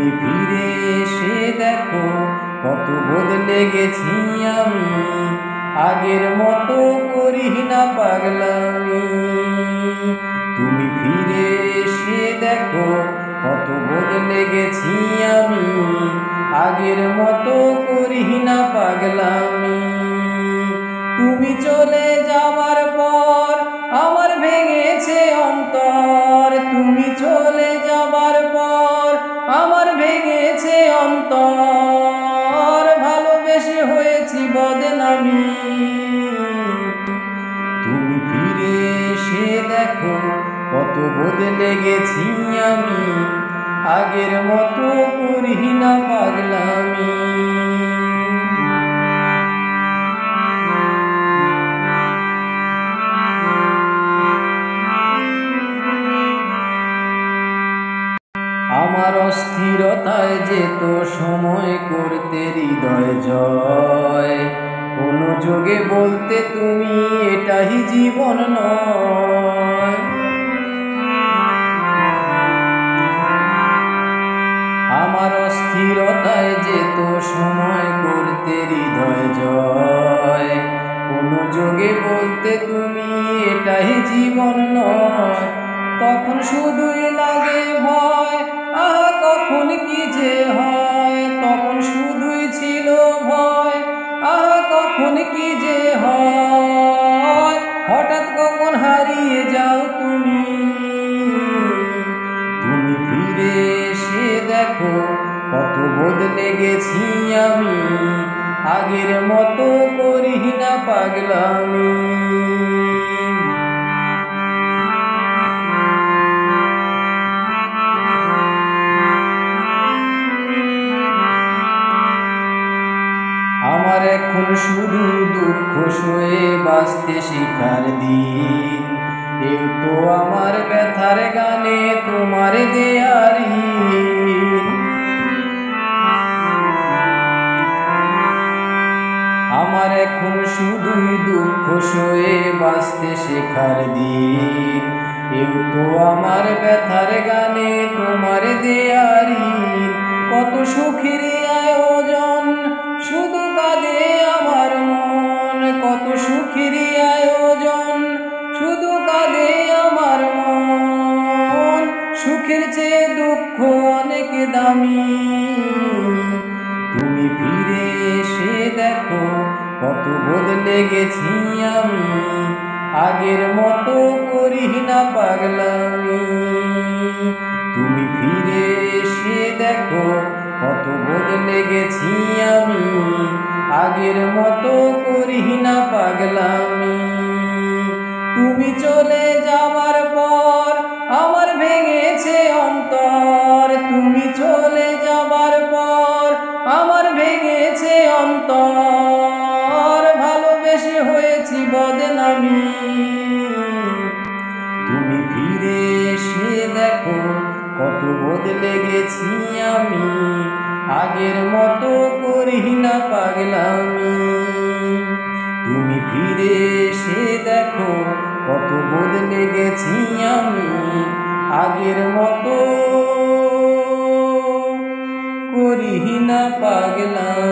তুমি ফিরে এসে দেখো কত বদলে গেছি আমি, আগের মতো করি না পাগলামি। তুমি ফিরে এসে দেখো কত বদলে গেছি আমি, আগের মতো করি না পাগলামি। তুমি চলে যাবার পর আমার ভেঙেছে অন্তর, তুমি চলে যাবার পর আমার ভেঙেছে অন্তর, ভালোবেসে হয়েছি বদনামি। তুমি ফিরে এসে দেখো কত বদলে গেছি আমি, আগের মতো করি না পাগলামি। আমার অস্থিরতায় যেত সময় করতে হৃদয় জয়, অনুযোগে বলতে তুমি এটাই জীবন নয়। আমার অস্থিরতায় যেত সময় করতে হৃদয় জয়, অনুযোগে বলতে তুমি এটাই জীবন নয়। তখন শুধুই লাগে ভয়, আহা কখন কি যে হয়, তখন শুধুই ছিল ভয়, আহা কখন কি যে হয়, হঠাৎ কখন হারিয়ে যাও তুমি। তুমি ফিরে এসে দেখো কত বদলে গেছি আমি, আগের মতো করি না পাগলামি। আমার এখন শুধু দুঃখ সয়ে বাঁচতে শিখার দিন, কেউ তো আমার ব্যথার গানে তোমার দেয়ারি। আমার এখন শুধুই দুঃখ সয়ে বাঁচতে শেখার দিন, কেউ তো আমার ব্যথার গানে তোমার দেয়ারি। কত সুখের আয়োজন শুধু কাঁদে আমার মন, কত সুখের আয়োজন শুধু কাঁদে আমার মন, সুখের চেয়ে দুঃখ অনেক দামি। তুমি ফিরে এসে দেখো কত বদলে গেছি আমি, আগের মতো করি না পাগলামি। তুমি ফিরে এসে দেখো কত বদলে গেছি আমি, আগের মতো করি না পাগলামি। তুমি চলে যাবার পর আমার ভেঙেছে অন্তর, তুমি চলে যাবার পর আমার ভেঙেছে অন্তর, ভালোবেসে হয়েছি বদনামি। তুমি ফিরে এসে দেখো কত বদলে গেছি আমি, আগের মতো করি না পাগলামি। তুমি ফিরে এসে দেখো কত বদলে গেছি আমি, আগের মতো করি না পাগলামি।